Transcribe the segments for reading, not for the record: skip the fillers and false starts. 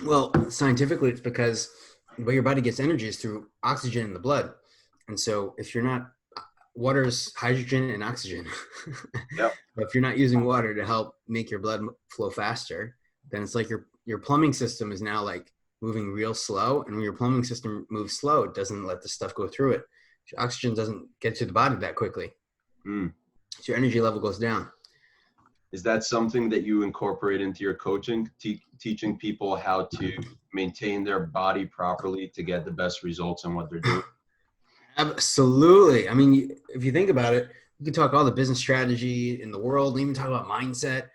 Well, scientifically, it's because the way your body gets energy is through oxygen in the blood. And so if you're not, water's hydrogen and oxygen. Yep. If you're not using water to help make your blood flow faster, then it's like your plumbing system is now like moving real slow. And when your plumbing system moves slow, it doesn't let the stuff go through it. Oxygen doesn't get to the body that quickly. Mm. So your energy level goes down. Is that something that you incorporate into your coaching, teaching people how to maintain their body properly to get the best results in what they're doing? Absolutely. I mean, if you think about it, you can talk all the business strategy in the world, and even talk about mindset.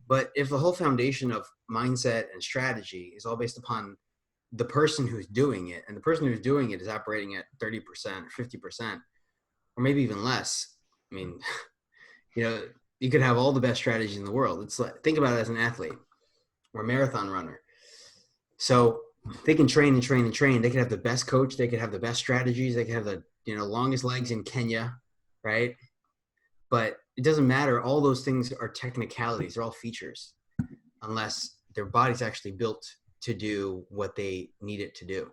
But if the whole foundation of mindset and strategy is all based upon the person who's doing it, and the person who's doing it is operating at 30% or 50%, or maybe even less, I mean, you know, you could have all the best strategies in the world. It's like, think about it as an athlete or a marathon runner. So they can train and train and train. They could have the best coach. They could have the best strategies. They could have the longest legs in Kenya, right? But it doesn't matter. All those things are technicalities. They're all features, unless their body's actually built to do what they need it to do.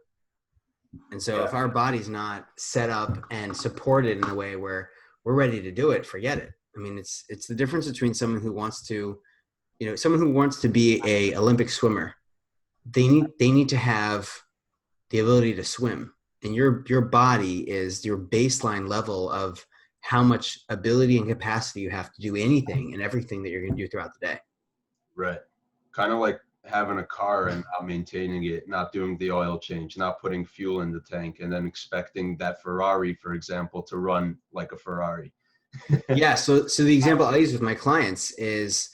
And so Yeah. if our body's not set up and supported in a way where we're ready to do it, forget it. I mean, it's the difference between someone who wants to, someone who wants to be a Olympic swimmer. They need to have the ability to swim, and your body is your baseline level of how much ability and capacity you have to do anything and everything that you're going to do throughout the day. Right. Kind of like having a car and not maintaining it, not doing the oil change, not putting fuel in the tank, and then expecting that Ferrari, for example, to run like a Ferrari. Yeah. So the example I use with my clients is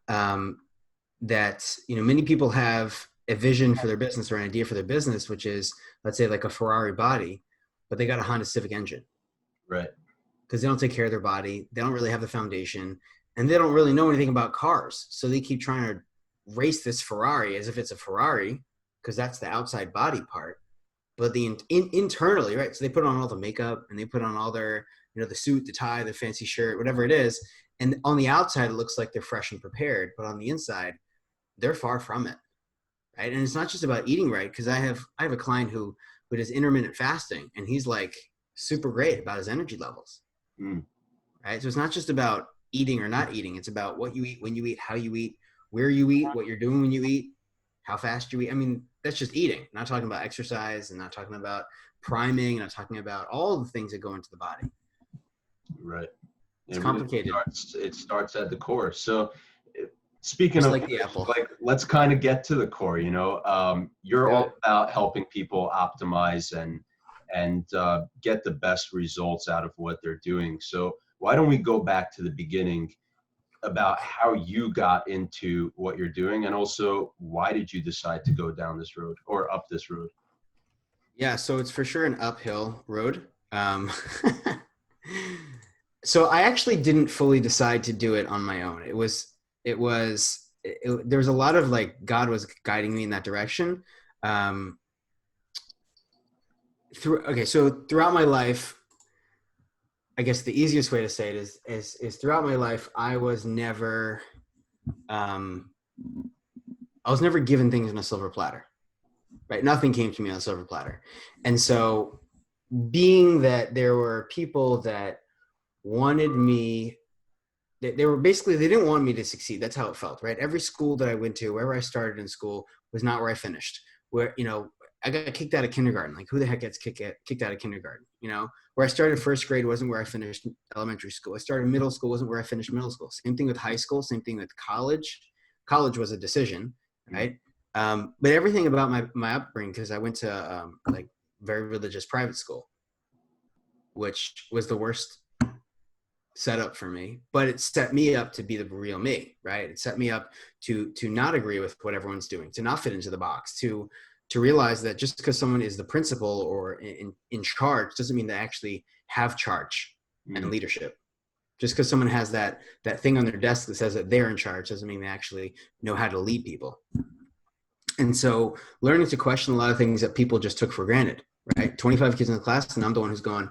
that many people have a vision for their business or an idea for their business, which is, let's say, like a Ferrari body, but they got a Honda Civic engine. Right. Because they don't take care of their body. They don't really have the foundation, and they don't really know anything about cars. So they keep trying to race this Ferrari as if it's a Ferrari, because that's the outside body part. But the internally, right? So they put on all the makeup and they put on all their, the suit, the tie, the fancy shirt, whatever it is. And on the outside, it looks like they're fresh and prepared, but on the inside, they're far from it, right? And it's not just about eating right, because I have a client who does intermittent fasting, and he's like super great about his energy levels. Mm. Right? So it's not just about eating or not eating. It's about what you eat, when you eat, how you eat, where you eat, what you're doing when you eat, how fast you eat. I mean, that's just eating. I'm not talking about exercise, and not talking about priming, not talking about all the things that go into the body. Right. It's complicated. It starts at the core. So speaking just of like the apple, like, let's kind of get to the core. You're all about helping people optimize and get the best results out of what they're doing. So why don't we go back to the beginning about how you got into what you're doing, and also why did you decide to go down this road or up this road? Yeah, so it's for sure an uphill road. So I actually didn't fully decide to do it on my own. There was a lot of like God was guiding me in that direction. So throughout my life, I guess the easiest way to say it is throughout my life, I was never given things on a silver platter, right? Nothing came to me on a silver platter. And so being that there were people that wanted me, they didn't want me to succeed. That's how it felt, right? Every school that I went to, wherever I started in school, was not where I finished. Where, I got kicked out of kindergarten. Like, who the heck gets kicked out of kindergarten? Where I started first grade wasn't where I finished elementary school. I started middle school wasn't where I finished middle school. Same thing with high school. Same thing with college. College was a decision, right? But everything about my upbringing, because I went to like very religious private school, which was the worst setup for me, but it set me up to be the real me, right? It set me up to not agree with what everyone's doing, to not fit into the box, to realize that just because someone is the principal or in charge doesn't mean they actually have charge and leadership. Just because someone has that thing on their desk that says that they're in charge doesn't mean they actually know how to lead people. And so learning to question a lot of things that people just took for granted, right? 25 kids in the class, and I'm the one who's going,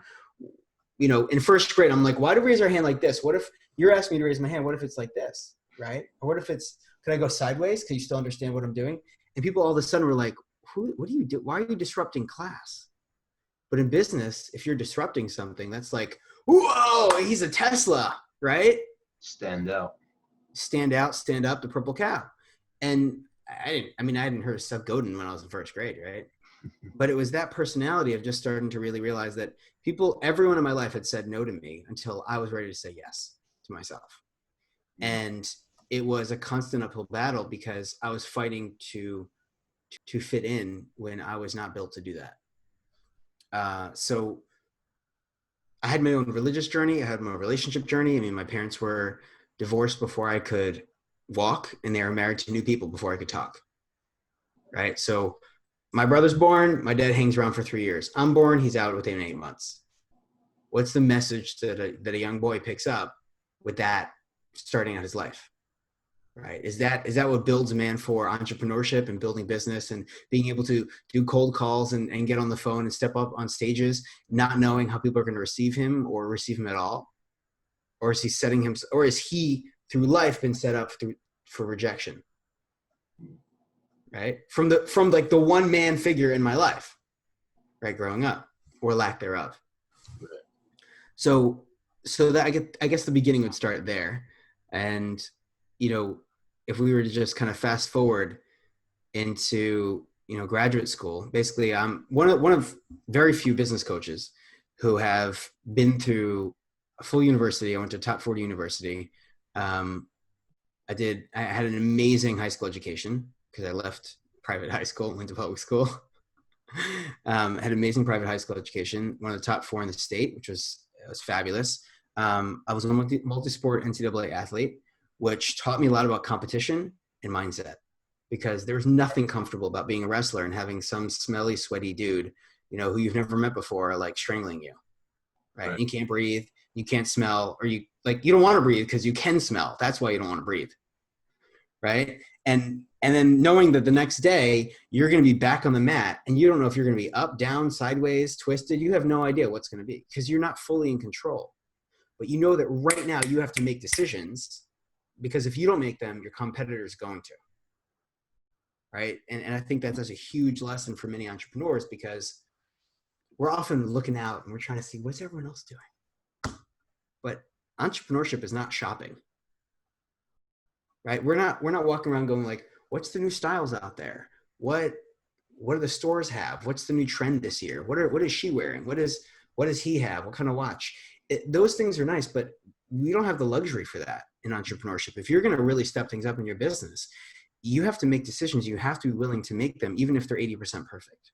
in first grade, I'm like, why do we raise our hand like this? What if you're asking me to raise my hand? What if it's like this, right? Or what if could I go sideways? Can you still understand what I'm doing? And people all of a sudden were like, what do you do? Why are you disrupting class? But in business, if you're disrupting something, that's like, whoa, he's a Tesla, right? Stand out. Stand out, stand up, the purple cow. And I hadn't heard of Seth Godin when I was in first grade, right? But it was that personality of just starting to really realize that everyone in my life had said no to me until I was ready to say yes to myself. And it was a constant uphill battle because I was fighting to fit in when I was not built to do that. So I had my own religious journey. I had my own relationship journey. I mean, my parents were divorced before I could walk, and they were married to new people before I could talk. Right. So my brother's born. My dad hangs around for 3 years. I'm born. He's out within 8 months. What's the message that a young boy picks up with that starting out his life? Right. Is that what builds a man for entrepreneurship and building business and being able to do cold calls and get on the phone and step up on stages, not knowing how people are going to receive him or receive him at all? Or is he through life been set up for rejection? Right. From like the one man figure in my life, right. Growing up, or lack thereof. So that I guess the beginning would start there. And, if we were to just kind of fast forward into, graduate school, basically I'm one of very few business coaches who have been through a full university. I went to a top 40 university. I had an amazing high school education because I left private high school and went to public school. Had an amazing private high school education, one of the top 4 in the state, which was fabulous. I was a multi-sport NCAA athlete, which taught me a lot about competition and mindset, because there's nothing comfortable about being a wrestler and having some smelly, sweaty dude, who you've never met before, like strangling you, right? You can't breathe, you can't smell, or you don't want to breathe because you can smell. That's why you don't want to breathe, right? And then knowing that the next day you're going to be back on the mat and you don't know if you're going to be up, down, sideways, twisted. You have no idea what's going to be because you're not fully in control. But you know that right now you have to make decisions, because if you don't make them, your competitor is going to. Right. And I think that's a huge lesson for many entrepreneurs, because we're often looking out and we're trying to see what's everyone else doing. But entrepreneurship is not shopping. Right. We're not walking around going like, what's the new styles out there? What do the stores have? What's the new trend this year? What is she wearing? What does he have? What kind of watch? Those things are nice, but we don't have the luxury for that in entrepreneurship. If you're going to really step things up in your business, you have to make decisions. You have to be willing to make them, even if they're 80% perfect.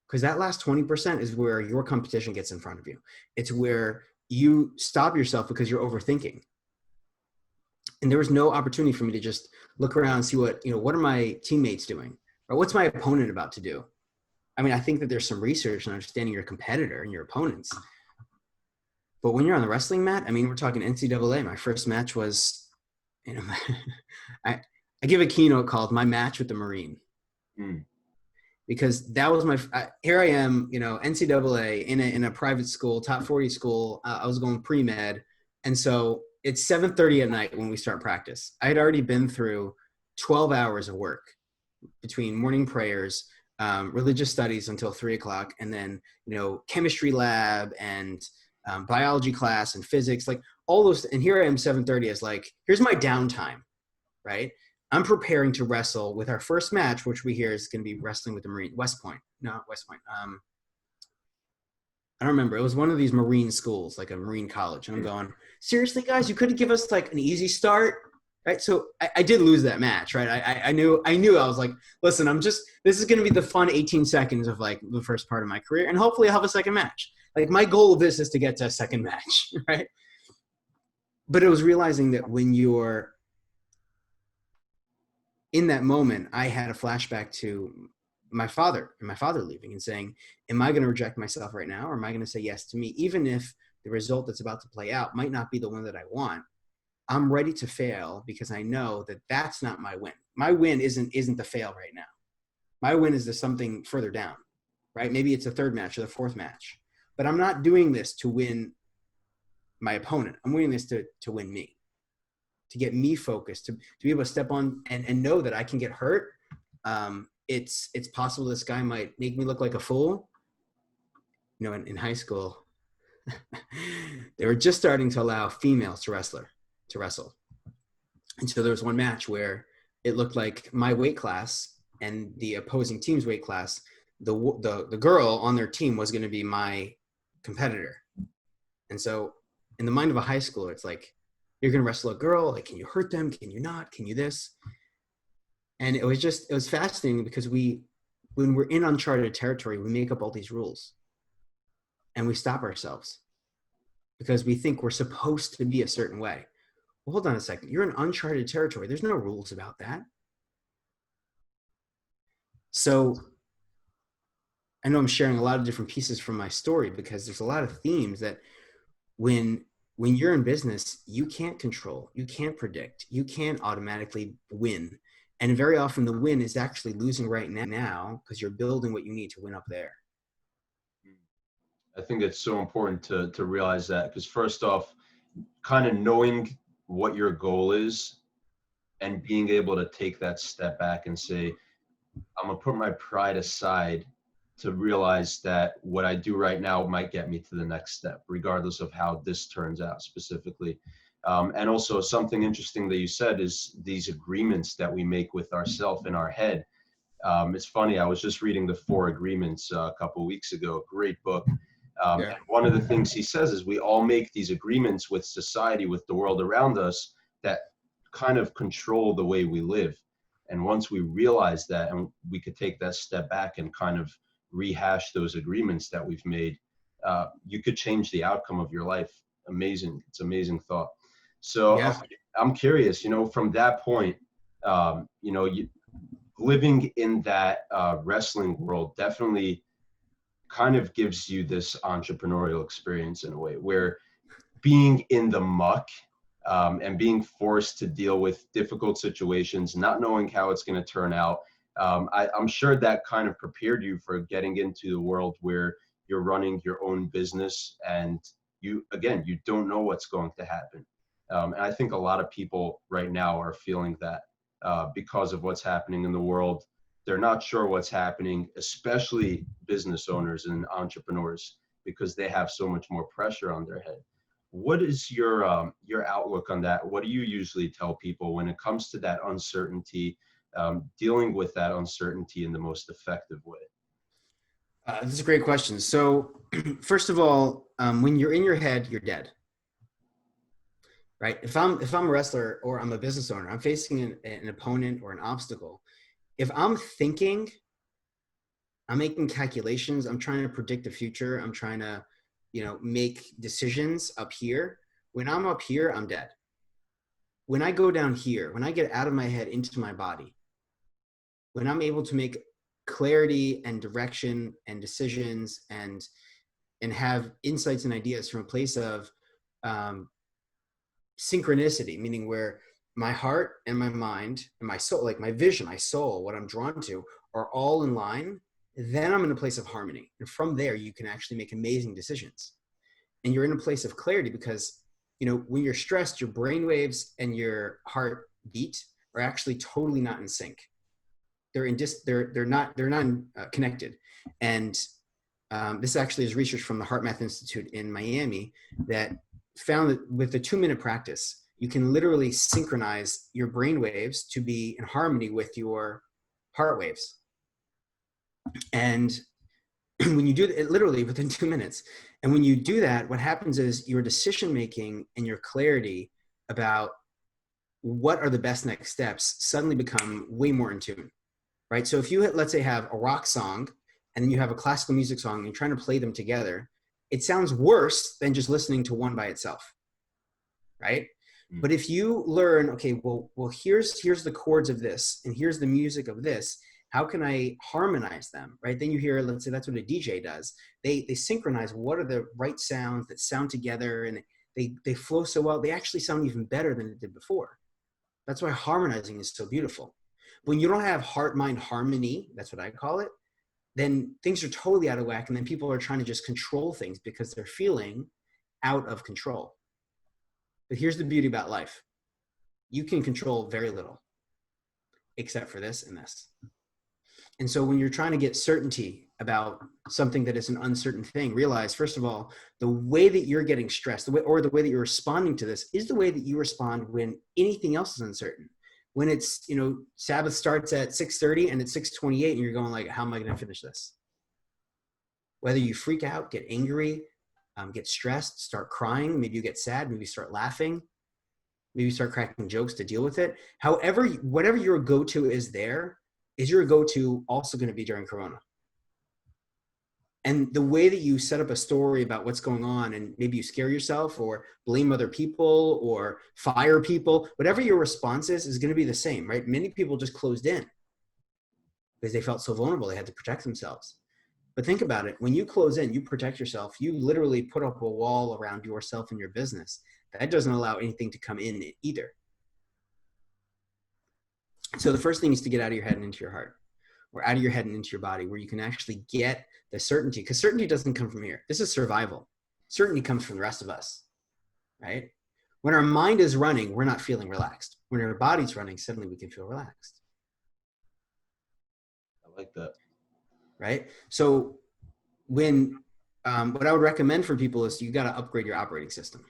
Because that last 20% is where your competition gets in front of you. It's where you stop yourself because you're overthinking. And there was no opportunity for me to just look around and see what are my teammates doing? Or what's my opponent about to do? I mean, I think that there's some research and understanding your competitor and your opponents. But when you're on the wrestling mat, I mean, we're talking NCAA. My first match was, I give a keynote called "My Match with the Marine," because that was here I am, NCAA in a private school, top 40 school. I was going pre-med, and so it's 7:30 at night when we start practice. I had already been through 12 hours of work between morning prayers, religious studies until 3:00, and then chemistry lab and biology class and physics, like all those. And here I am, 7:30 is like, here's my downtime, right? I'm preparing to wrestle with our first match, which we hear is going to be wrestling with the Marine, West Point. I don't remember. It was one of these Marine schools, like a Marine college. And I'm going, seriously, guys, you couldn't give us like an easy start, right? So I did lose that match, right? I knew I was like, listen, this is going to be the fun 18 seconds of like the first part of my career. And hopefully I'll have a second match. Like my goal of this is to get to a second match, right? But it was realizing that when you're in that moment, I had a flashback to my father leaving and saying, am I going to reject myself right now? Or am I going to say yes to me? Even if the result that's about to play out might not be the one that I want, I'm ready to fail because I know that that's not my win. My win isn't the fail right now. My win is something further down, right? Maybe it's the third match or the fourth match, but I'm not doing this to win my opponent. I'm winning this to win me, to get me focused, to be able to step on and know that I can get hurt, It's possible this guy might make me look like a fool. You know, in high school, they were just starting to allow females to wrestle. And so there was one match where it looked like my weight class and the opposing team's weight class, the girl on their team was going to be my competitor. And so in the mind of a high schooler, it's like, you're going to wrestle a girl. Like, can you hurt them? Can you not? Can you this? And it was fascinating because when we're in uncharted territory, we make up all these rules and we stop ourselves because we think we're supposed to be a certain way. Well, hold on a second. You're in uncharted territory. There's no rules about that. So I know I'm sharing a lot of different pieces from my story because there's a lot of themes that when you're in business, you can't control, you can't predict, you can't automatically win. And very often the win is actually losing right now because you're building what you need to win up there. I think it's so important to realize that, because first off, kind of knowing what your goal is and being able to take that step back and say, I'm gonna put my pride aside to realize that what I do right now might get me to the next step, regardless of how this turns out specifically. And also something interesting that you said is these agreements that we make with ourselves in our head. It's funny, I was just reading the Four Agreements a couple of weeks ago, great book. Yeah. And one of the things he says is we all make these agreements with society, with the world around us, that kind of control the way we live. And once we realize that, and we could take that step back and kind of rehash those agreements that we've made, you could change the outcome of your life. Amazing. It's amazing thought. So Yeah. I'm curious, from that point, living in that wrestling world definitely kind of gives you this entrepreneurial experience in a way, where being in the muck and being forced to deal with difficult situations, not knowing how it's going to turn out. I'm sure that kind of prepared you for getting into the world where you're running your own business and you don't know what's going to happen. And I think a lot of people right now are feeling that because of what's happening in the world. They're not sure what's happening, especially business owners and entrepreneurs, because they have so much more pressure on their head. What is your outlook on that? What do you usually tell people when it comes to that uncertainty, dealing with that uncertainty in the most effective way? This is a great question. So first of all, when you're in your head, you're dead. Right? If I'm a wrestler or I'm a business owner, I'm facing an opponent or an obstacle. If I'm thinking, I'm making calculations, I'm trying to predict the future, I'm trying to, make decisions up here. When I'm up here, I'm dead. When I go down here, when I get out of my head into my body, when I'm able to make clarity and direction and decisions and have insights and ideas from a place of synchronicity, meaning where my heart and my mind and my soul, like my vision, my soul, what I'm drawn to, are all in line, then I'm in a place of harmony. And from there, you can actually make amazing decisions. And you're in a place of clarity because, when you're stressed, your brain waves and your heartbeat are actually totally not in sync. They're not connected. And this actually is research from the Heart Math Institute in Miami that found that with the 2-minute practice, you can literally synchronize your brain waves to be in harmony with your heart waves. And when you do it literally within 2 minutes, and when you do that, what happens is your decision making and your clarity about what are the best next steps suddenly become way more in tune, right? So if you, let's say, have a rock song and then you have a classical music song and you're trying to play them together, it sounds worse than just listening to one by itself, right? Mm-hmm. But if you learn, okay, well, here's the chords of this and here's the music of this, how can I harmonize them, right? Then you hear, let's say that's what a DJ does. They synchronize what are the right sounds that sound together, and they flow so well. They actually sound even better than it did before. That's why harmonizing is so beautiful. When you don't have heart-mind harmony, that's what I call it, then things are totally out of whack, and then people are trying to just control things because they're feeling out of control. But here's the beauty about life. You can control very little, except for this and this. And so when you're trying to get certainty about something that is an uncertain thing, realize, first of all, the way that you're getting stressed, the way that you're responding to this is the way that you respond when anything else is uncertain. When it's, Sabbath starts at 6:30 and it's 6:28 and you're going like, how am I going to finish this? Whether you freak out, get angry, get stressed, start crying, maybe you get sad, maybe start laughing, maybe start cracking jokes to deal with it. However, whatever your go-to is there, is your go-to also going to be during Corona? And the way that you set up a story about what's going on, and maybe you scare yourself or blame other people or fire people, whatever your response is going to be the same, right? Many people just closed in because they felt so vulnerable. They had to protect themselves. But think about it. When you close in, you protect yourself. You literally put up a wall around yourself and your business. That doesn't allow anything to come in either. So the first thing is to get out of your head and into your heart, or out of your head and into your body, where you can actually get the certainty, because certainty doesn't come from here. This is survival. Certainty comes from the rest of us, right? When our mind is running, we're not feeling relaxed. When our body's running, suddenly we can feel relaxed. I like that. Right? So when, what I would recommend for people is you got to upgrade your operating system,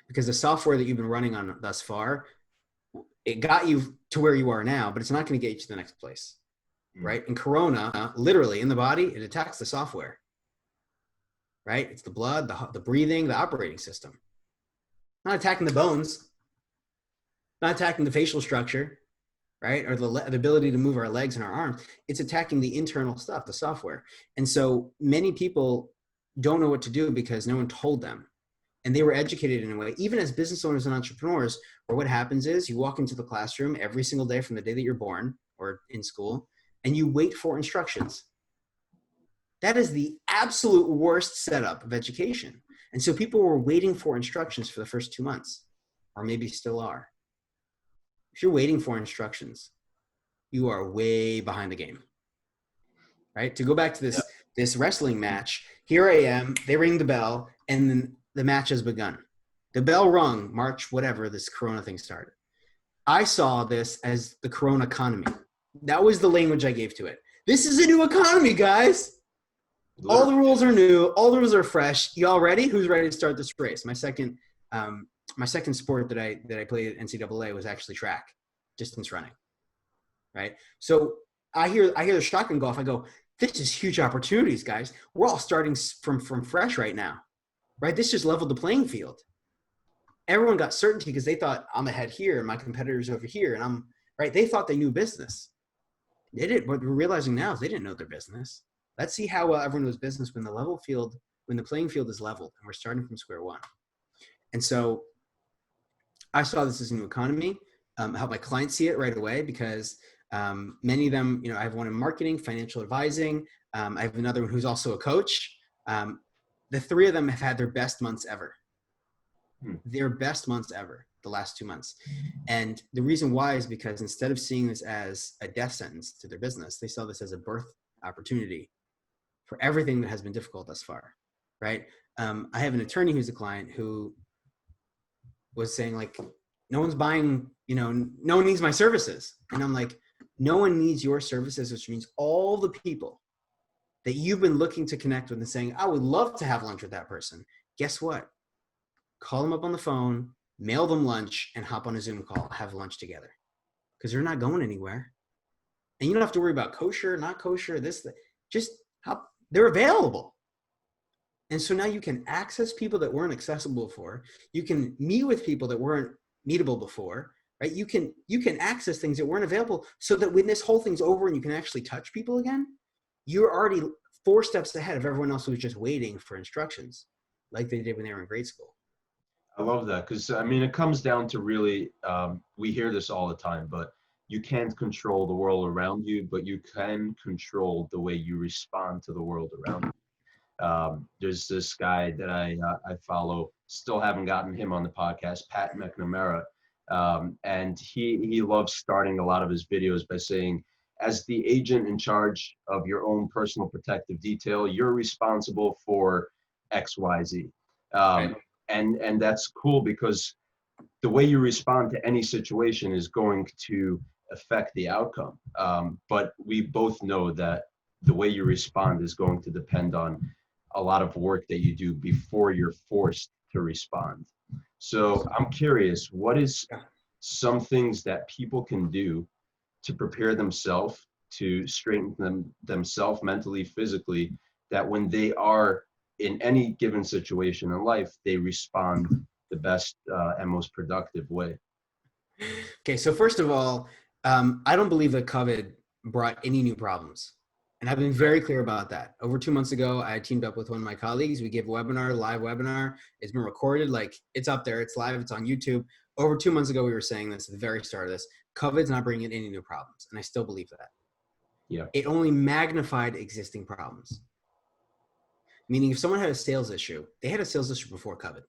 because the software that you've been running on thus far, it got you to where you are now, but it's not going to get you to the next place. Right? And Corona, literally in the body, it attacks the software, right? It's the blood, the breathing, the operating system. Not attacking the bones, not attacking the facial structure, right? Or the ability to move our legs and our arms. It's attacking the internal stuff, the software. And so many people don't know what to do because no one told them. And they were educated in a way, even as business owners and entrepreneurs, where what happens is you walk into the classroom every single day from the day that you're born or in school, and you wait for instructions. That is the absolute worst setup of education. And so people were waiting for instructions for the first 2 months, or maybe still are. If you're waiting for instructions, you are way behind the game, right? To go back to this wrestling match, here I am, they ring the bell, and then the match has begun. The bell rung, March, whatever, this Corona thing started. I saw this as the Corona economy. That was the language I gave to it. This is a new economy, guys. Literally. All the rules are new. All the rules are fresh. Y'all ready? Who's ready to start this race? My second sport that I played at NCAA was actually track, distance running. Right. So I hear the shotgun golf. I go, this is huge opportunities, guys. We're all starting from fresh right now. Right. This just leveled the playing field. Everyone got certainty because they thought I'm ahead here and my competitor's over here, and I'm right. They thought they knew business. They did. What we're realizing now is they didn't know their business. Let's see how well everyone knows business when the playing field is leveled and we're starting from square one. And so I saw this as a new economy. I helped my clients see it right away because many of them, I have one in marketing, financial advising. I have another one who's also a coach. The three of them have had their best months ever. Their best months ever, the last 2 months. And the reason why is because instead of seeing this as a death sentence to their business, they saw this as a birth opportunity for everything that has been difficult thus far, right? I have an attorney who's a client who was saying like, no one's buying, no one needs my services. And I'm like, no one needs your services, which means all the people that you've been looking to connect with and saying, I would love to have lunch with that person. Guess what? Call them up on the phone, mail them lunch, and hop on a Zoom call, have lunch together. Because they're not going anywhere. And you don't have to worry about kosher, not kosher, just how they're available. And so now you can access people that weren't accessible before. You can meet with people that weren't meetable before, right? You can access things that weren't available so that when this whole thing's over and you can actually touch people again, you're already 4 steps ahead of everyone else who was just waiting for instructions like they did when they were in grade school. I love that because, it comes down to really, we hear this all the time, but you can't control the world around you, but you can control the way you respond to the world around you. There's this guy that I follow, still haven't gotten him on the podcast, Pat McNamara, and he loves starting a lot of his videos by saying, as the agent in charge of your own personal protective detail, you're responsible for X, Y, Z. Right. And that's cool because the way you respond to any situation is going to affect the outcome. But we both know that the way you respond is going to depend on a lot of work that you do before you're forced to respond. So I'm curious, what is some things that people can do to prepare themselves, to strengthen themselves mentally, physically, that when they are in any given situation in life, they respond the best and most productive way? Okay, so first of all, I don't believe that COVID brought any new problems. And I've been very clear about that. Over 2 months ago, I teamed up with one of my colleagues. We gave a webinar, live webinar. It's been recorded, like it's up there, it's live, it's on YouTube. Over 2 months ago, we were saying this at the very start of this. COVID's not bringing any new problems. And I still believe that. Yeah. It only magnified existing problems. Meaning if someone had a sales issue, they had a sales issue before COVID.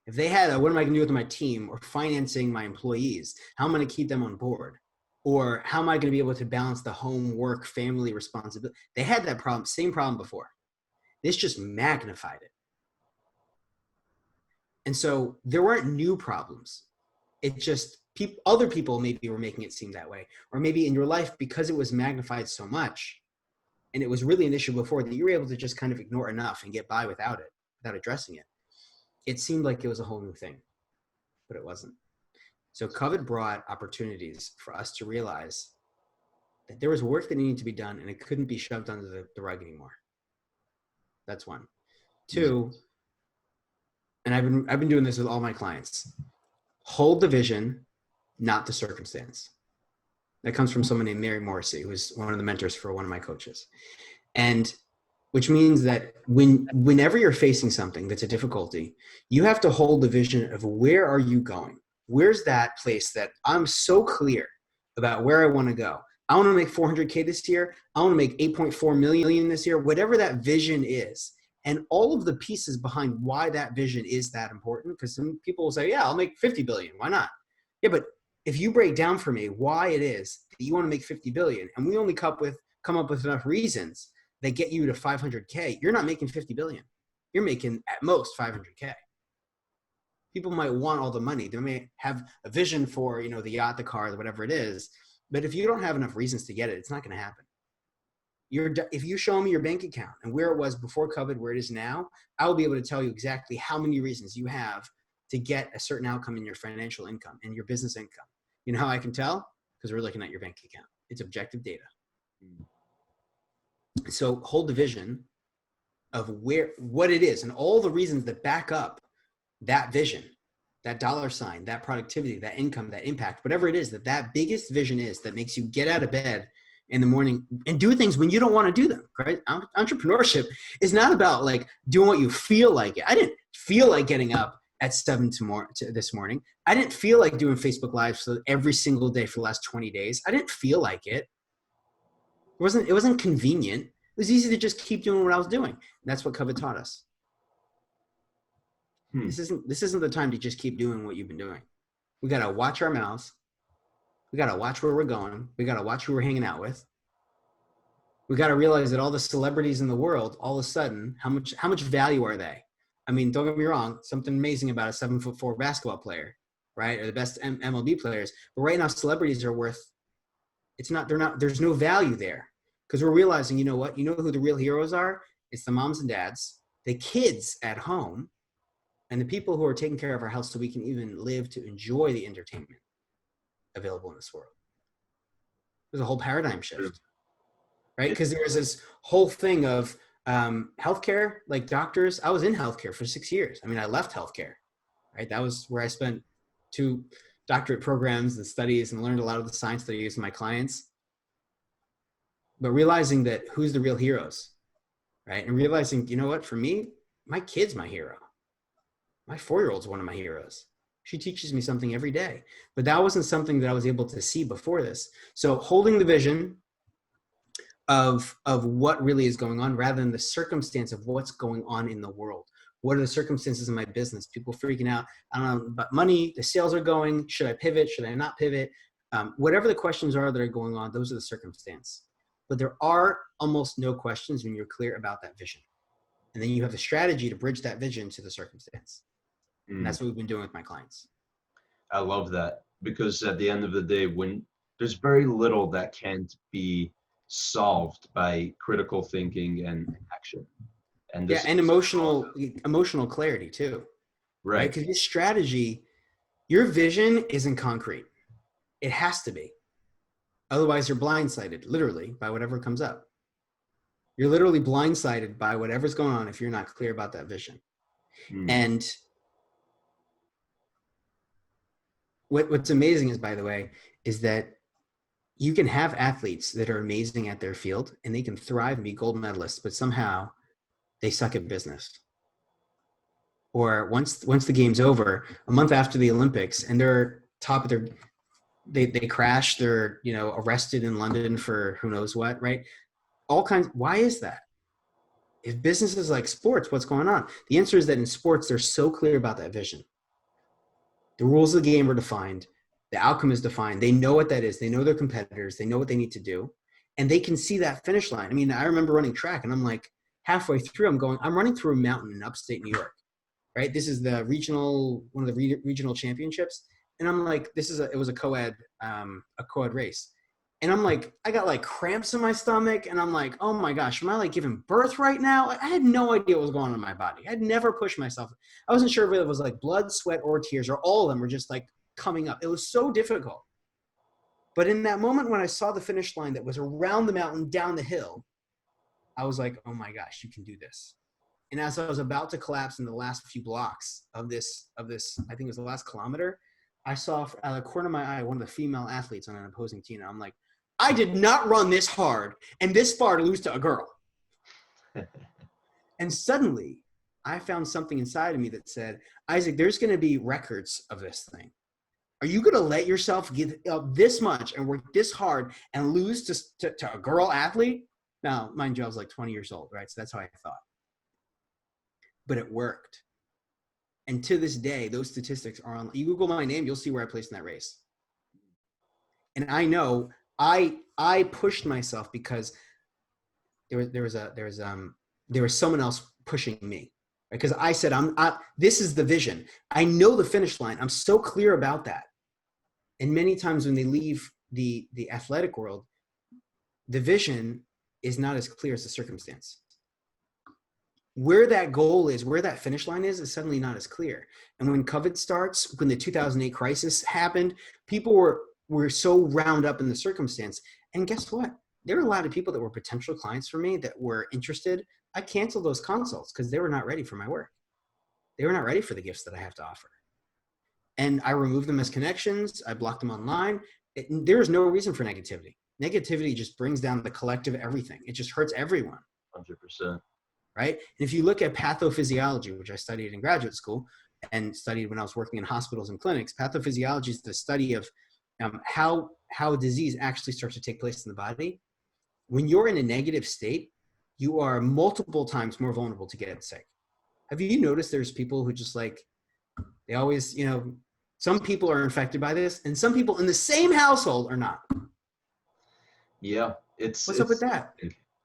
If they had what am I going to do with my team, or financing my employees? How am I going to keep them on board? Or how am I going to be able to balance the home, work, family responsibility? They had that problem, same problem before. This just magnified it. And so there weren't new problems. It just, other people maybe were making it seem that way. Or maybe in your life, because it was magnified so much, and it was really an issue before, that you were able to just kind of ignore enough and get by without it, without addressing it. It seemed like it was a whole new thing, but it wasn't. So COVID brought opportunities for us to realize that there was work that needed to be done, and it couldn't be shoved under the rug anymore. That's one. Two, and I've been doing this with all my clients. Hold the vision, not the circumstance. That comes from someone named Mary Morrissey, who is one of the mentors for one of my coaches. And which means that whenever you're facing something that's a difficulty, you have to hold the vision of where are you going? Where's that place that I'm so clear about where I want to go? I want to make 400K this year. I want to make 8.4 million this year, whatever that vision is. And all of the pieces behind why that vision is that important, because some people will say, yeah, I'll make 50 billion. Why not? Yeah, but if you break down for me why it is that you want to make 50 billion, and we only come up with enough reasons that get you to 500K, you're not making 50 billion. You're making at most 500K. People might want all the money. They may have a vision for, the yacht, the car, whatever it is. But if you don't have enough reasons to get it, it's not going to happen. If you show me your bank account and where it was before COVID, where it is now, I will be able to tell you exactly how many reasons you have to get a certain outcome in your financial income and your business income. You know how I can tell? Because we're looking at your bank account. It's objective data. So hold the vision of what it is and all the reasons that back up that vision, that dollar sign, that productivity, that income, that impact, whatever it is that biggest vision is that makes you get out of bed in the morning and do things when you don't want to do them, right? Entrepreneurship is not about like doing what you feel like. I didn't feel like getting up at 7 this morning. I didn't feel like doing Facebook Lives every single day for the last 20 days. I didn't feel like it. It wasn't convenient. It was easy to just keep doing what I was doing. And that's what COVID taught us. This isn't the time to just keep doing what you've been doing. We got to watch our mouths. We got to watch where we're going. We got to watch who we're hanging out with. We got to realize that all the celebrities in the world, all of a sudden, how much value are they? I mean, don't get me wrong, something amazing about a 7'4" basketball player, right? Or the best MLB players. But right now, celebrities are worth, there's no value there. Because we're realizing, you know what? You know who the real heroes are? It's the moms and dads, the kids at home, and the people who are taking care of our health so we can even live to enjoy the entertainment available in this world. There's a whole paradigm shift, right? Because there was this whole thing of healthcare, like doctors. I was in healthcare for 6 years. I mean, I left healthcare, right? That was where I spent 2 doctorate programs and studies and learned a lot of the science that I use in my clients. But realizing that who's the real heroes, right? And realizing, you know what, for me, my kid's my hero. My 4-year-old's one of my heroes. She teaches me something every day. But that wasn't something that I was able to see before this. So holding the vision of what really is going on rather than the circumstance of what's going on in the world. What are the circumstances in my business? People freaking out, I don't know, about money, the sales are going, should I pivot, should I not pivot? Whatever the questions are that are going on, those are the circumstance. But there are almost no questions when you're clear about that vision. And then you have the strategy to bridge that vision to the circumstance. And that's what we've been doing with my clients. I love that, because at the end of the day, when there's very little that can't be solved by critical thinking and action. And Yeah, this and is emotional clarity too, right? right. Because your strategy, your vision isn't concrete. It has to be. Otherwise, you're blindsided, literally, by whatever comes up. You're literally blindsided by whatever's going on if you're not clear about that vision. Hmm. And what's amazing is, by the way, is that you can have athletes that are amazing at their field and they can thrive and be gold medalists, but somehow they suck at business. Or once the game's over, a month after the Olympics, and they're top of their they crash, they're arrested in London for who knows what, right? All kinds. Why is that? If business is like sports, what's going on? The answer is that in sports, they're so clear about that vision. The rules of the game are defined. The outcome is defined. They know what that is. They know their competitors. They know what they need to do. And they can see that finish line. I mean, I remember running track and I'm like halfway through, I'm running through a mountain in upstate New York, right? This is one of the regional championships. And I'm like, it was a co-ed race. And I'm like, I got like cramps in my stomach. And I'm like, oh my gosh, am I like giving birth right now? I had no idea what was going on in my body. I'd never pushed myself. I wasn't sure if it was like blood, sweat, or tears, or all of them were just like coming up. It was so difficult. But in that moment when I saw the finish line that was around the mountain, down the hill, I was like, oh my gosh, you can do this. And as I was about to collapse in the last few blocks of this, I think it was the last kilometer, I saw out of the corner of my eye one of the female athletes on an opposing team. And I'm like, I did not run this hard and this far to lose to a girl. And suddenly I found something inside of me that said, Isaac, there's going to be records of this thing. Are you going to let yourself give up this much and work this hard and lose to a girl athlete? Now, mind you, I was like 20 years old, right? So that's how I thought. But it worked. And to this day, those statistics are on. You Google my name, you'll see where I placed in that race. And I know I pushed myself because there was someone else pushing me, because I said this is the vision. I know the finish line. I'm so clear about that. And many times when they leave the athletic world, the vision is not as clear as the circumstance. Where that goal is, where that finish line is suddenly not as clear. And when COVID starts, when the 2008 crisis happened, people were so wound up in the circumstance. And guess what? There were a lot of people that were potential clients for me that were interested. I canceled those consults because they were not ready for my work. They were not ready for the gifts that I have to offer. And I removed them as connections. I blocked them online. There is no reason for negativity. Negativity just brings down the collective everything. It just hurts everyone. 100%. Right? And if you look at pathophysiology, which I studied in graduate school and studied when I was working in hospitals and clinics, pathophysiology is the study of how disease actually starts to take place in the body. When you're in a negative state, you are multiple times more vulnerable to get sick. Have you noticed there's people who just like, they always, some people are infected by this and some people in the same household are not. Yeah, What's up with that?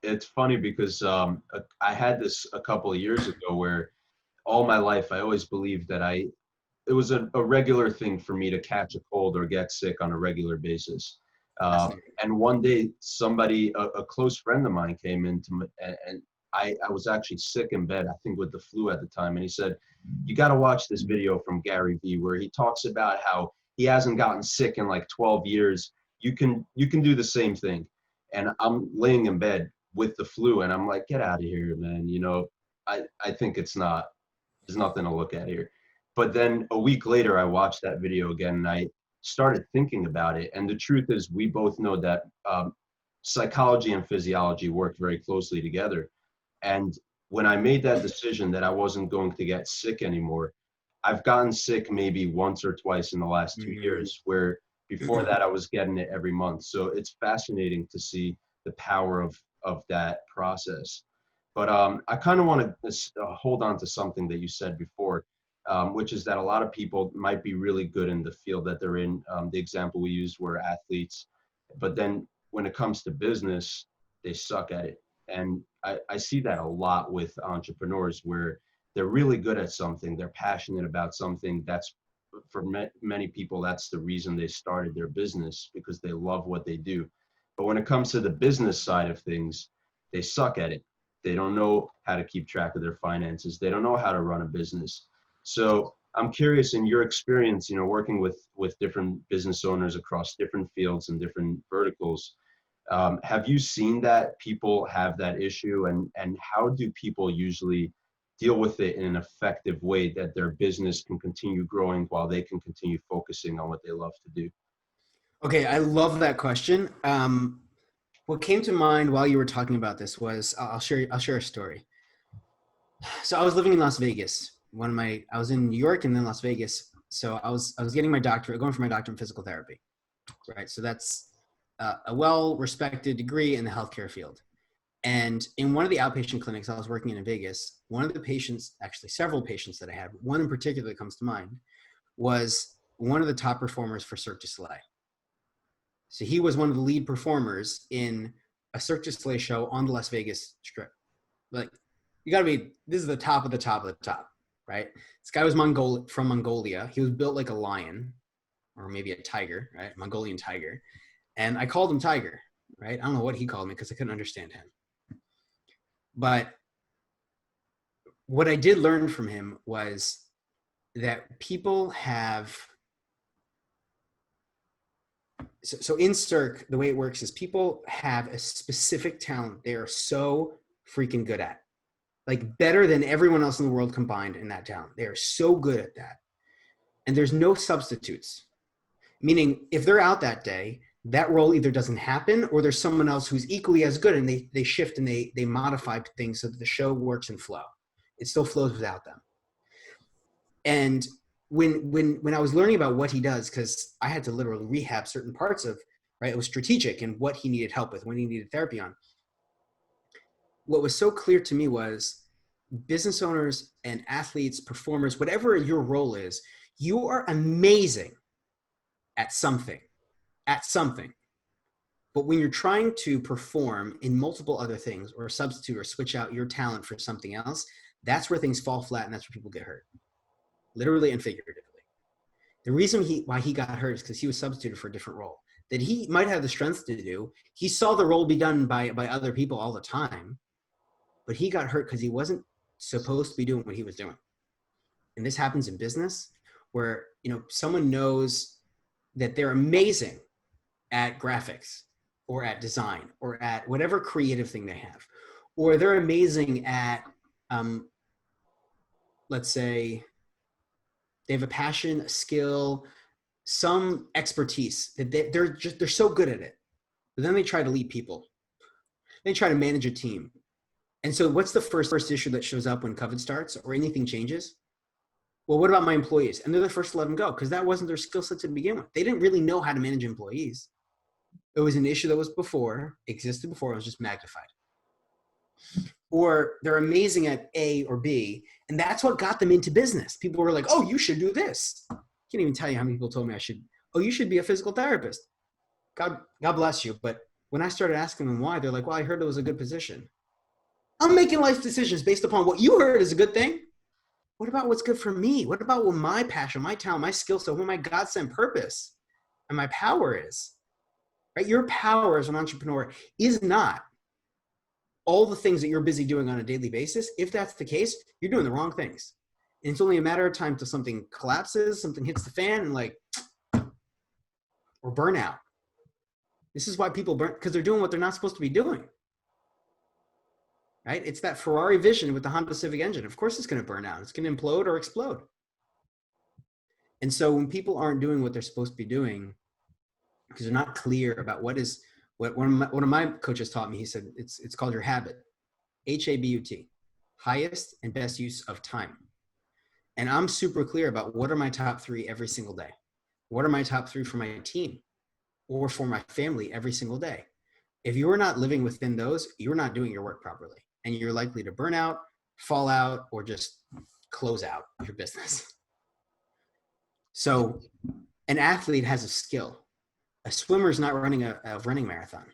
It's funny because I had this a couple of years ago where all my life I always believed that it was a regular thing for me to catch a cold or get sick on a regular basis. And one day somebody, a close friend of mine came into me, and I was actually sick in bed, I think with the flu at the time. And he said, you got to watch this video from Gary Vee where he talks about how he hasn't gotten sick in like 12 years. You can do the same thing. And I'm laying in bed with the flu and I'm like, get out of here, man. I think there's nothing to look at here. But then a week later, I watched that video again and I started thinking about it. And the truth is, we both know that psychology and physiology work very closely together. And when I made that decision that I wasn't going to get sick anymore, I've gotten sick maybe once or twice in the last 2 years, where before that I was getting it every month. So it's fascinating to see the power of that process. But I kind of want to hold on to something that you said before, which is that a lot of people might be really good in the field that they're in. The example we used were athletes, but then when it comes to business, they suck at it. And I see that a lot with entrepreneurs where they're really good at something, they're passionate about something that's for many people, that's the reason they started their business, because they love what they do. But when it comes to the business side of things, they suck at it. They don't know how to keep track of their finances. They don't know how to run a business. So I'm curious, in your experience, you know, working with different business owners across different fields and different verticals, have you seen that people have that issue, and how do people usually deal with it in an effective way that their business can continue growing while they can continue focusing on what they love to do? Okay, I love that question. What came to mind while you were talking about this was I'll share a story. So I was living in Las Vegas. I was in New York and then Las Vegas. So I was getting my doctorate, going for my doctorate in physical therapy, right? So that's a well-respected degree in the healthcare field. And in one of the outpatient clinics I was working in Vegas, one of the patients, actually several patients that I had, one in particular that comes to mind, was one of the top performers for Cirque du Soleil. So he was one of the lead performers in a Cirque du Soleil show on the Las Vegas Strip. Like, you gotta be, this is the top of the top of the top, right? This guy was from Mongolia. He was built like a lion, or maybe a tiger, right? Mongolian tiger. And I called him Tiger, right? I don't know what he called me because I couldn't understand him. But what I did learn from him was that people have, so in Cirque, the way it works is people have a specific talent they are so freaking good at, like better than everyone else in the world combined in that talent. They are so good at that. And there's no substitutes. Meaning, if they're out that day, that role either doesn't happen or there's someone else who's equally as good, and they shift and they modify things so that the show works in flow. It still flows without them. And when I was learning about what he does, because I had to literally rehab certain parts of, right, it was strategic and what he needed help with, when he needed therapy on. What was so clear to me was business owners and athletes, performers, whatever your role is, you are amazing at something. But when you're trying to perform in multiple other things or substitute or switch out your talent for something else, that's where things fall flat and that's where people get hurt, literally and figuratively. The reason why he got hurt is because he was substituted for a different role that he might have the strength to do. He saw the role be done by other people all the time, but he got hurt because he wasn't supposed to be doing what he was doing. And this happens in business where, you know, someone knows that they're amazing at graphics or at design or at whatever creative thing they have, or they're amazing at, let's say they have a passion, a skill, some expertise that they're so good at it. But then they try to lead people. They try to manage a team. And so what's the first issue that shows up when COVID starts or anything changes? Well, what about my employees? And they're the first to let them go because that wasn't their skill set to begin with. They didn't really know how to manage employees. It was an issue that was existed before, it was just magnified. Or they're amazing at A or B, and that's what got them into business. People were like, oh, you should do this. I can't even tell you how many people told me you should be a physical therapist. God bless you. But when I started asking them why, they're like, well, I heard it was a good position. I'm making life decisions based upon what you heard is a good thing. What about what's good for me? What about what my passion, my talent, my skill set, what my God-sent purpose and my power is? Right? Your power as an entrepreneur is not all the things that you're busy doing on a daily basis. If that's the case, you're doing the wrong things. And it's only a matter of time till something collapses, something hits the fan, and or burnout. This is why people burn, because they're doing what they're not supposed to be doing. Right? It's that Ferrari vision with the Honda Civic engine. Of course it's going to burn out. It's going to implode or explode. And so when people aren't doing what they're supposed to be doing, because they're not clear about what one of my coaches taught me, he said, it's called your habit, HABUT, highest and best use of time. And I'm super clear about what are my top 3 every single day. What are my top 3 for my team or for my family every single day? If you're not living within those, you're not doing your work properly. And you're likely to burn out, fall out, or just close out your business. So an athlete has a skill. A swimmer is not running a running marathon,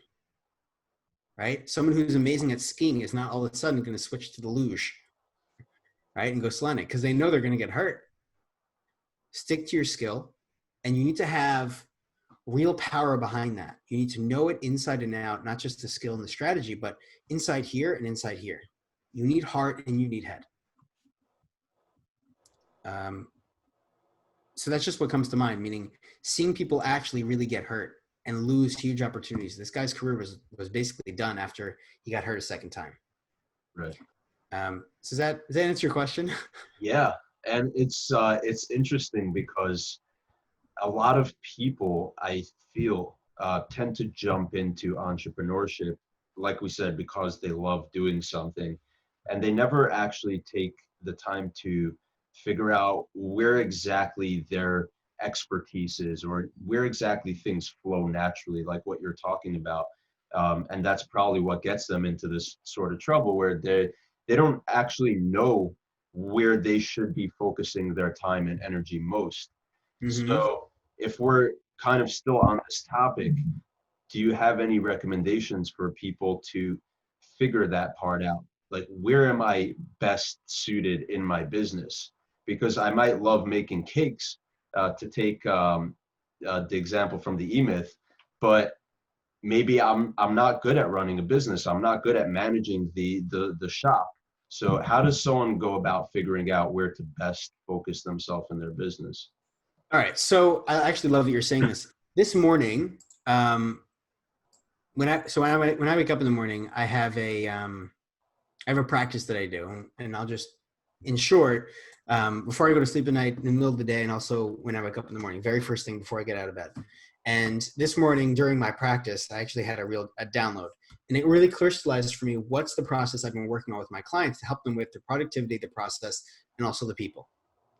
right? Someone who's amazing at skiing is not all of a sudden going to switch to the luge, right? And go sledding because they know they're going to get hurt. stick to your skill, and you need to have real power behind that. You need to know it inside and out, not just the skill and the strategy, but inside here and inside here. You need heart and you need head. So that's just what comes to mind, meaning seeing people actually really get hurt and lose huge opportunities. This guy's career was basically done after he got hurt a second time. Right. So does that answer your question? Yeah, and it's interesting because a lot of people, I feel, tend to jump into entrepreneurship, like we said, because they love doing something, and they never actually take the time to figure out where exactly their expertise is, or where exactly things flow naturally, like what you're talking about. And that's probably what gets them into this sort of trouble, where they don't actually know where they should be focusing their time and energy most. Mm-hmm. So if we're kind of still on this topic, do you have any recommendations for people to figure that part out? Like, where am I best suited in my business? Because I might love making cakes, to take the example from the E-Myth, but maybe I'm not good at running a business. I'm not good at managing the shop. So how does someone go about figuring out where to best focus themselves in their business? All right. So I actually love that you're saying this. This morning, when I wake up in the morning, I have a practice that I do, and I'll just, in short, before I go to sleep at night, in the middle of the day, and also when I wake up in the morning, very first thing before I get out of bed. And this morning during my practice, I actually had a download, and it really crystallizes for me what's the process I've been working on with my clients to help them with the productivity, the process, and also the people.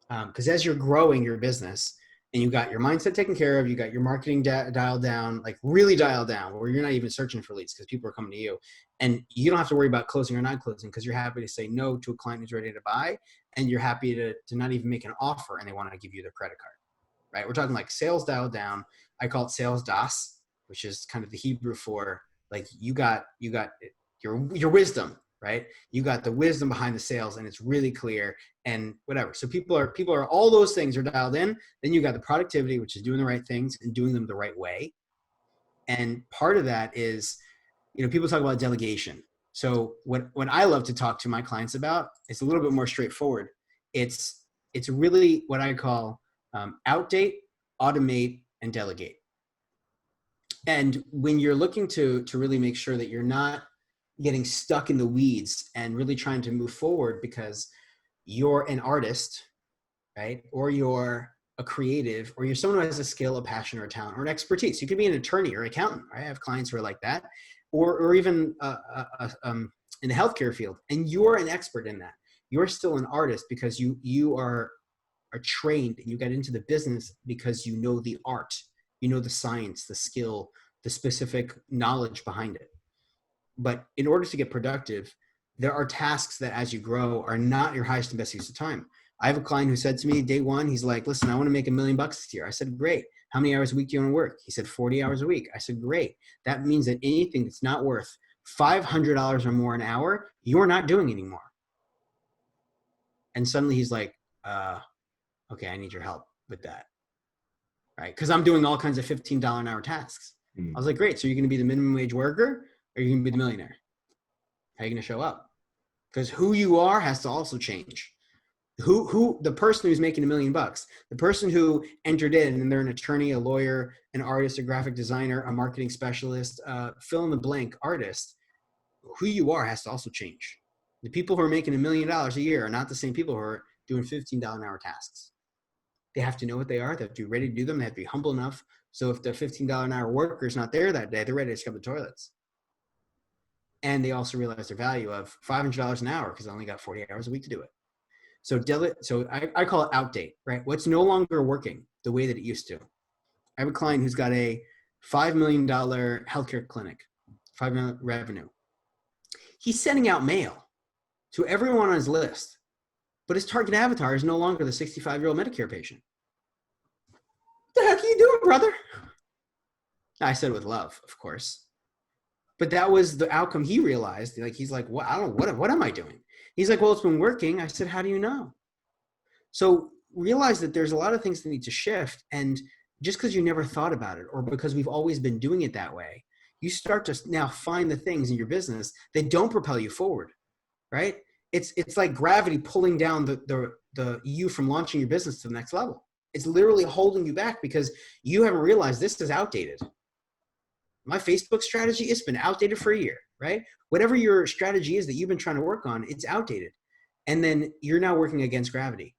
Because as you're growing your business and you got your mindset taken care of, you got your marketing dialed down, like really dialed down, where you're not even searching for leads because people are coming to you, and you don't have to worry about closing or not closing because you're happy to say no to a client who's ready to buy, and you're happy to not even make an offer and they want to give you their credit card, right? We're talking like sales dialed down. I call it sales das, which is kind of the Hebrew for like you got your wisdom, right? You got the wisdom behind the sales, and it's really clear and whatever. So people are all those things are dialed in. Then you got the productivity, which is doing the right things and doing them the right way. And part of that is, people talk about delegation. So what I love to talk to my clients about is a little bit more straightforward. It's really what I call outdate, automate, and delegate. And when you're looking to really make sure that you're not getting stuck in the weeds and really trying to move forward because you're an artist, right? Or you're a creative, or you're someone who has a skill, a passion, or a talent, or an expertise. You could be an attorney or accountant, right? I have clients who are like that, or even in the healthcare field, and you're an expert in that. You're still an artist because you are trained and you got into the business because you know the art, you know the science, the skill, the specific knowledge behind it. But in order to get productive, there are tasks that as you grow are not your highest and best use of time. I have a client who said to me day one, he's like, listen, I want to make $1 million this year. I said, great. How many hours a week do you want to work? He said, 40 hours a week. I said, great. That means that anything that's not worth $500 or more an hour, you're not doing anymore. And suddenly he's like, okay, I need your help with that. Right? Because I'm doing all kinds of $15 an hour tasks. I was like, great. So you're going to be the minimum wage worker, or you're going to be the millionaire? How are you going to show up? Because who you are has to also change. Who the person who's making $1 million, the person who entered in and they're an attorney, a lawyer, an artist, a graphic designer, a marketing specialist, fill in the blank artist, who you are has to also change. The people who are making $1 million a year are not the same people who are doing $15 an hour tasks. They have to know what they are. They have to be ready to do them. They have to be humble enough. So if the $15 an hour worker is not there that day, they're ready to scrub the toilets. And they also realize their value of $500 an hour because I only got 40 hours a week to do it. So I call it outdate, right? What's no longer working the way that it used to. I have a client who's got a $5 million healthcare clinic, $5 million revenue. He's sending out mail to everyone on his list, but his target avatar is no longer the 65-year-old Medicare patient. What the heck are you doing, brother? I said with love, of course. But that was the outcome he realized. Like, he's like, what? I don't know. What am I doing? He's like, well, it's been working. I said, how do you know? So realize that there's a lot of things that need to shift. And just because you never thought about it, or because we've always been doing it that way, you start to now find the things in your business that don't propel you forward, right? It's like gravity pulling down the you from launching your business to the next level. It's literally holding you back because you haven't realized this is outdated. My Facebook strategy, it's been outdated for a year, right? Whatever your strategy is that you've been trying to work on, it's outdated. And then you're now working against gravity.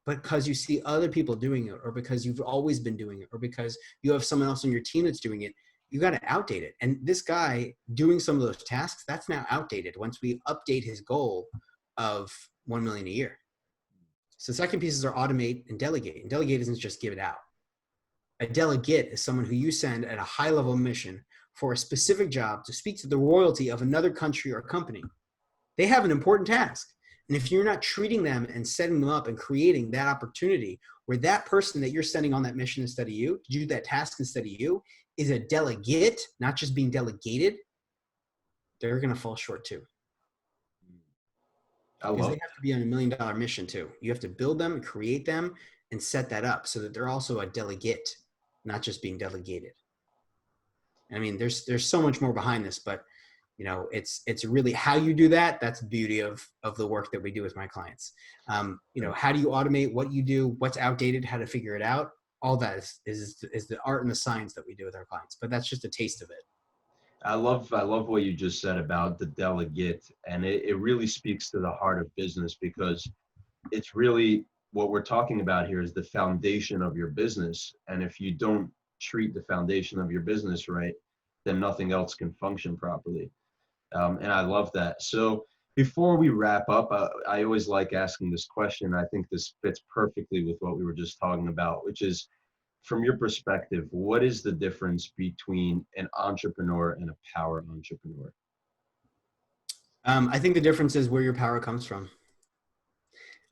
But because you see other people doing it, or because you've always been doing it, or because you have someone else on your team that's doing it, you got to outdate it. And this guy doing some of those tasks, that's now outdated once we update his goal of 1 million a year. So second pieces are automate and delegate. And delegate isn't just give it out. A delegate is someone who you send at a high level mission for a specific job to speak to the royalty of another country or company. They have an important task. And if you're not treating them and setting them up and creating that opportunity where that person that you're sending on that mission instead of you, to do that task instead of you, is a delegate, not just being delegated, they're going to fall short too. Because they have to be on $1 million mission too. You have to build them and create them and set that up so that they're also a delegate, not just being delegated. I mean, there's so much more behind this, but you know, it's really how you do that. That's the beauty of the work that we do with my clients. You know, how do you automate what you do, what's outdated, how to figure it out. All that is the art and the science that we do with our clients, but that's just a taste of it. I love what you just said about the delegate, and it really speaks to the heart of business, because it's really what we're talking about here is the foundation of your business. And if you don't treat the foundation of your business right, then nothing else can function properly. And I love that. So before we wrap up, I always like asking this question. I think this fits perfectly with what we were just talking about, which is, from your perspective, what is the difference between an entrepreneur and a power entrepreneur? I think the difference is where your power comes from.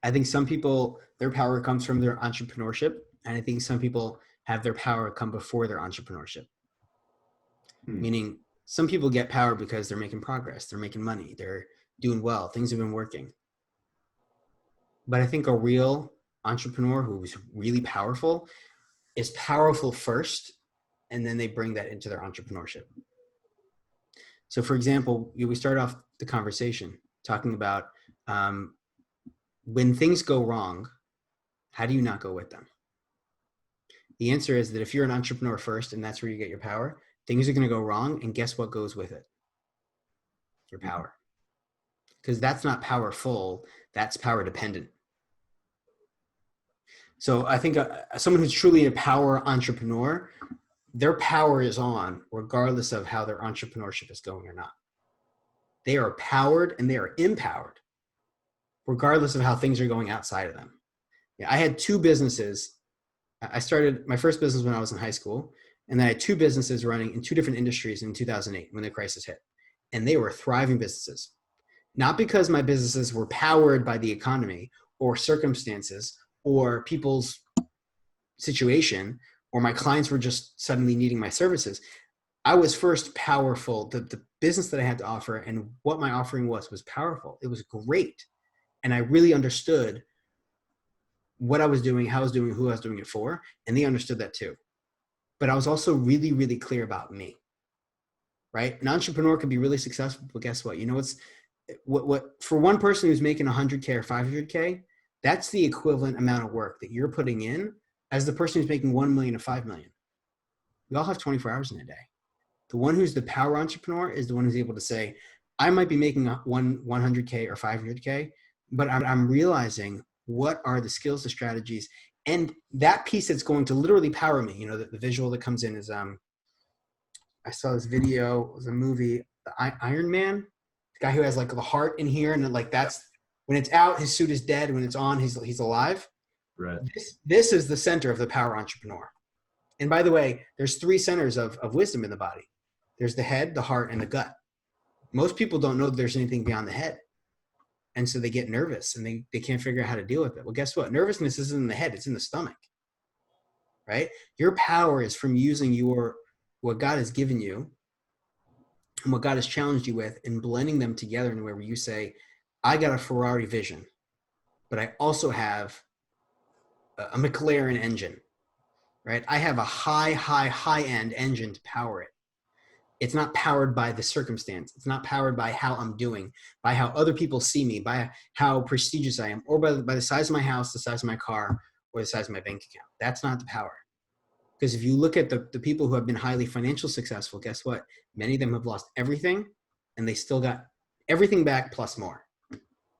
I think some people, their power comes from their entrepreneurship. And I think some people have their power come before their entrepreneurship. Meaning some people get power because they're making progress, they're making money, they're doing well, things have been working. But I think a real entrepreneur who's really powerful is powerful first, and then they bring that into their entrepreneurship. So for example, we start off the conversation talking about when things go wrong, how do you not go with them? The answer is that if you're an entrepreneur first and that's where you get your power, things are going to go wrong, and guess what goes with it? Your power. Because that's not powerful, that's power dependent. So I think someone who's truly a power entrepreneur, their power is on regardless of how their entrepreneurship is going or not. They are powered and they are empowered regardless of how things are going outside of them. Yeah, I had two businesses. I started my first business when I was in high school, and then I had two businesses running in two different industries in 2008 when the crisis hit. And they were thriving businesses. Not because my businesses were powered by the economy or circumstances or people's situation, or my clients were just suddenly needing my services. I was first powerful. The business that I had to offer and what my offering was powerful. It was great. And I really understood what I was doing, how I was doing, who I was doing it for. And they understood that too. But I was also really, really clear about me, right? An entrepreneur can be really successful, but guess what? You know, what for one person who's making 100K or 500K, that's the equivalent amount of work that you're putting in as the person who's making 1 million to 5 million. We all have 24 hours in a day. The one who's the power entrepreneur is the one who's able to say, I might be making 100K or 500K, but I'm realizing what are the skills, the strategies, and that piece that's going to literally power me. You know, the visual that comes in is, I saw this video, it was a movie, the Iron Man, the guy who has like the heart in here, and like that's, when it's out, his suit is dead. When it's on, he's alive. Right. This is the center of the power entrepreneur. And by the way, there's three centers of wisdom in the body. There's the head, the heart, and the gut. Most people don't know that there's anything beyond the head. And so they get nervous and they can't figure out how to deal with it. Well, guess what? Nervousness isn't in the head, it's in the stomach, right? Your power is from using what God has given you and what God has challenged you with, and blending them together in a way where you say, I got a Ferrari vision, but I also have a McLaren engine, right? I have a high end engine to power it. It's not powered by the circumstance. It's not powered by how I'm doing, by how other people see me, by how prestigious I am, or by the size of my house, the size of my car, or the size of my bank account. That's not the power. Because if you look at the people who have been highly financially successful, guess what? Many of them have lost everything and they still got everything back plus more,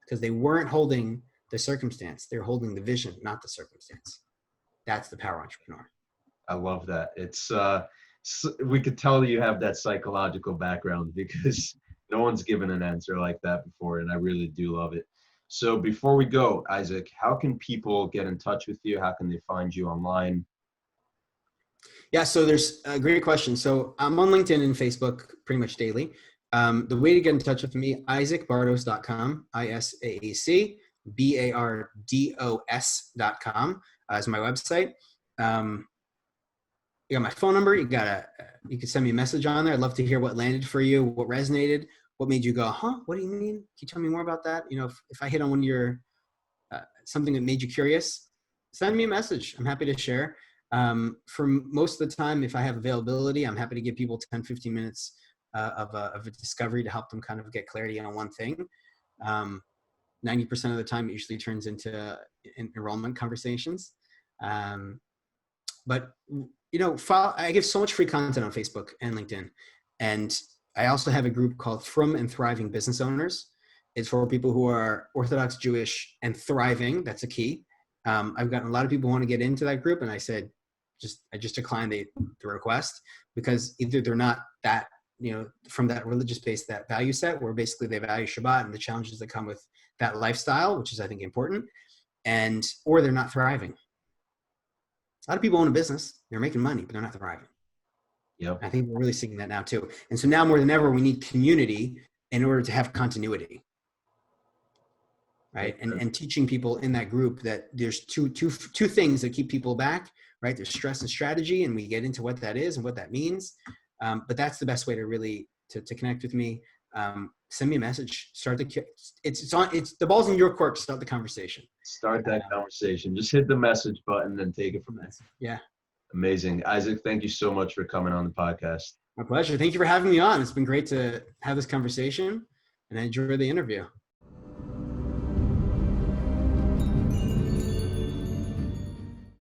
because they weren't holding the circumstance. They're holding the vision, not the circumstance. That's the power entrepreneur. I love that. It's we could tell you have that psychological background because no one's given an answer like that before, and I really do love it. So before we go, Isaac, how can people get in touch with you? How can they find you online? Yeah, so there's a great question. So I'm on LinkedIn and Facebook pretty much daily. The way to get in touch with me, isaacbardos.com, ISAACBARDOS.com is my website. You got my phone number. You can send me a message on there. I'd love to hear what landed for you, what resonated, what made you go, huh? What do you mean? Can you tell me more about that? You know, if I hit on one of your, something that made you curious, send me a message. I'm happy to share. For most of the time, if I have availability, I'm happy to give people 10, 15 minutes of a discovery to help them kind of get clarity on one thing. 90% of the time, it usually turns into enrollment conversations. But you know, I give so much free content on Facebook and LinkedIn. And I also have a group called From and Thriving Business Owners. It's for people who are Orthodox Jewish and thriving. That's a key. I've gotten a lot of people who want to get into that group. And I said, I just declined the request, because either they're not that, you know, from that religious base, that value set where basically they value Shabbat and the challenges that come with that lifestyle, which is, I think, important, or they're not thriving. A lot of people own a business, they're making money, but they're not thriving. Yep. I think we're really seeing that now too. And so now more than ever, we need community in order to have continuity, right? And teaching people in that group that there's two things that keep people back, right? There's stress and strategy, and we get into what that is and what that means. But that's the best way to really to connect with me. Send me a message. It's the ball's in your court to start the conversation. Start that conversation. Just hit the message button and take it from there. Yeah. Amazing. Isaac, thank you so much for coming on the podcast. My pleasure. Thank you for having me on. It's been great to have this conversation, and I enjoyed the interview.